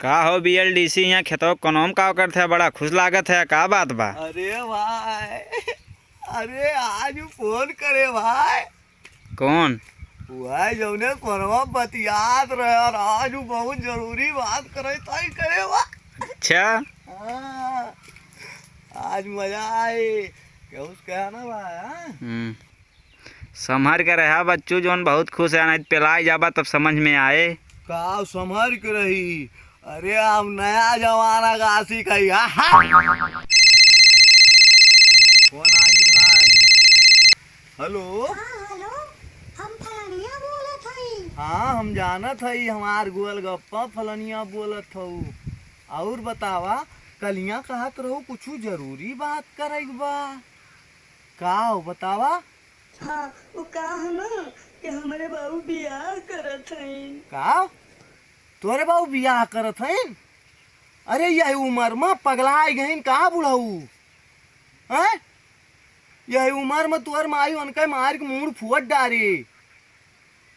का हो BLDC यहाँ खेतों कौन का करत है, बड़ा खुश लागत है, का बात बा? अरे भाई, अरे आज फोन करे भाई। कौन? भाई जौने फोनवा बतियात रहे और आज बहुत जरूरी बात करे तय करे बा। अच्छा, हाँ, आज मजा आए क्या उसका ना भाई। हाँ? संभर के रहा बच्चू जोन बहुत खुश है, नहीं पिलाई जाबा तब समझ में आए। का संभर के रही। अरे हम नया जमाना का आशिक है। कौन आज भाई? हेलो। हेलो, हम फलनिया बोलत हई। हाँ हम जानत हई, हमार गोल गप्पा फलनिया बोलत हूँ। और बतावा, कलिया कहत रहो कुछ जरूरी बात करे बा। का हो बतावा। हाँ, वो का है ना कि हमारे बाबू बियाह करत हईन। का तोरे बाबू बियाह करत हईन? अरे यही उम्र में पगलाए गईन का बुढ़ऊ हैं? यही उम्र में तोर माई उनके मार के मूड फुट डारी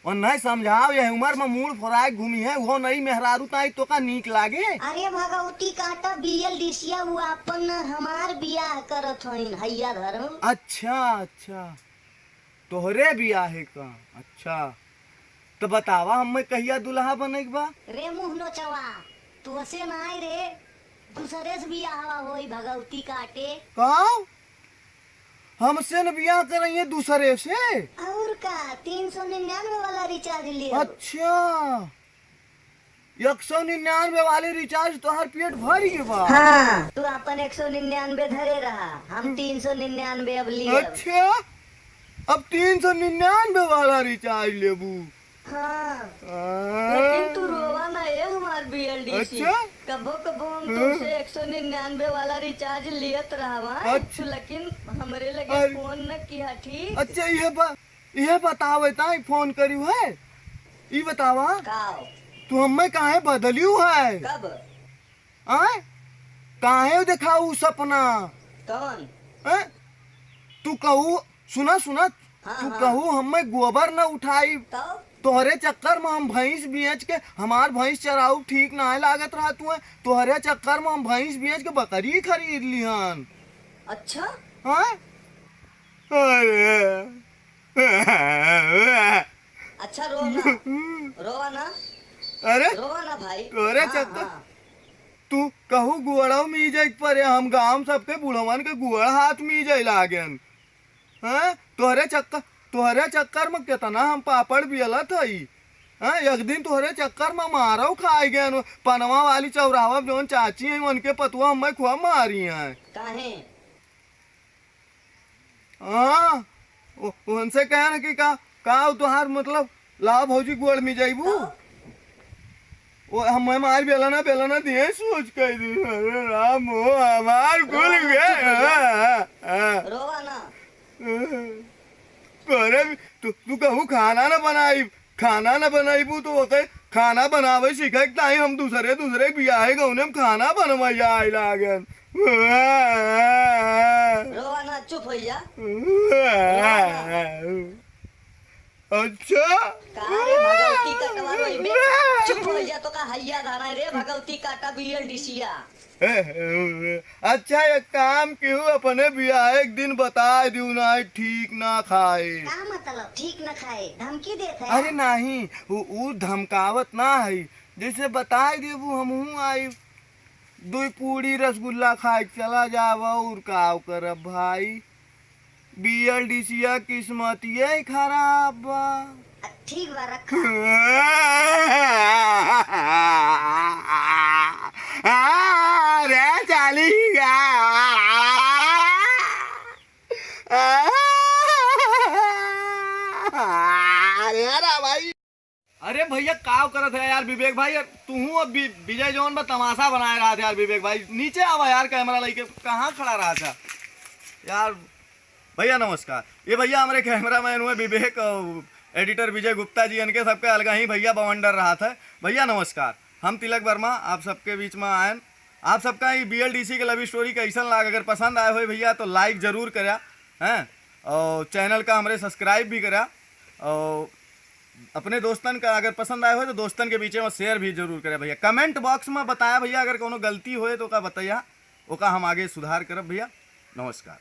और नहीं समझाओ। यही उम्र में मूड फोराए घूमी है वो नहीं मेहरारू ताई तो का नीक लागे। अरे भगवती काटा BLDC वो अपन हमार बियाह करत हईन हैया धर्म। अच्छा अच्छा, तोहरे बियाह है का? अच्छा तो बतावा हमें कहिया दुल्हा बने बा? रे मुँह नोचवा, तू से नाई रे, दूसरे से बियाह होई भगवती काटे। का हमसे न बियाह करेंगे दूसरे से? और का 399 वाला रिचार्ज ले। अच्छा 199 वाले रिचार्ज तोहर पेट भर गए बा। हाँ, तू अपन 199 धरे रहा, हम 399 अब लिए। अच्छा अब 399 वाला रिचार्ज लेबू? हाँ, हाँ। लेकिन तू रोवा ना ये हमार BLDC। अच्छा? कबो कबो हम तुमसे 199 वाला रिचार्ज लियत रहा। अच्छा। लेकिन हमरे लगे अरे। फोन न किया ठीक। अच्छा ये बतावे ताई फोन करियो है। ये बतावा काओ तू हमें काहे बदलियो है? कब आए काहे दिखाऊ सपना? कौन? हैं? तू कहू सुना सुना, हाँ, तू हाँ। कहू हमें गोबर न उठाई तो तोहरे चक्कर में हम भैंस बेच के, हमार भैंस चराऊ ठीक ना लागत रहा तू। तोहरे चक्कर में हम भैंस बेच के बकरी खरीद लिहन। अच्छा, हाँ? अरे अच्छा रोवा ना अरे रोवा ना भाई। तोरे हाँ, चक्कर हाँ। तू कहू गुड़ाऊ में जाए पर हम गांव सबके बुढ़वन के गुड़ हाथ में जाए लागन। हैं? तोहरे चक्कर में कितना हम पापड़ बियलत हई। हैं? एक दिन तोहरे चक्कर में मारो खाए गए पनवा वाली चौराहा जोन चाची है उनके पतुआ हमें खुआ मारी है। काहे? हाँ उनसे कहे ना कि का तुहार मतलब लाभ भौजी गोड़ में जाइबू। वो हमें मार बेलना दिए सोच के अरे राम हो हमार गुल गए। रोवा ना। अरे तू कहू खाना न बनाईबू तो ओके खाना बनावे सीखे ताई हम दूसरे बियाह गौने हम खाना बनवाई आए लागन। रोवा ना, चुप हो जा। अच्छा कारे भगवती कटवा रोई में चुप हो जा तो का हैया धारा रे भगवती काटा BLDC। अच्छा एक काम क्यों अपने बियाह एक दिन बता दियो ना ठीक ना खाए। का मतलब ठीक न खाए धमकी देत है? अरे नहीं वो धमकावत ना है, जैसे बता देबू हमहू आई दो पूड़ी रसगुल्ला खाए चला जावा और काव करब भाई। BLDC किस्मत ये खराब बा। ठीक बा रखा। अरे चाली भाई। अरे भैया काव करत है यार विवेक भाई, तू अब विजय जौन में तमाशा बनाए रहा था यार। विवेक भाई नीचे आवा यार, कैमरा लेके कहाँ खड़ा रहा था यार। भैया नमस्कार, ये भैया हमारे कैमरा मैन हुए विवेक, एडिटर विजय गुप्ता जी, इनके सबके अलग ही भैया बवंडर रहा था। भैया नमस्कार, हम तिलक वर्मा आप सबके बीच में आए। आप सबका ये BLDC के लव स्टोरी कैसन लाग, अगर पसंद आए हो भैया तो लाइक ज़रूर करा हैं, और चैनल का हमारे सब्सक्राइब भी करा। और अपने दोस्तन का अगर पसंद आए हो तो दोस्तन के बीच में शेयर भी जरूर करें भैया। कमेंट बॉक्स में बताया भैया अगर कोनो गलती होए तो का बताइया, ओका हम आगे सुधार करब भैया। नमस्कार।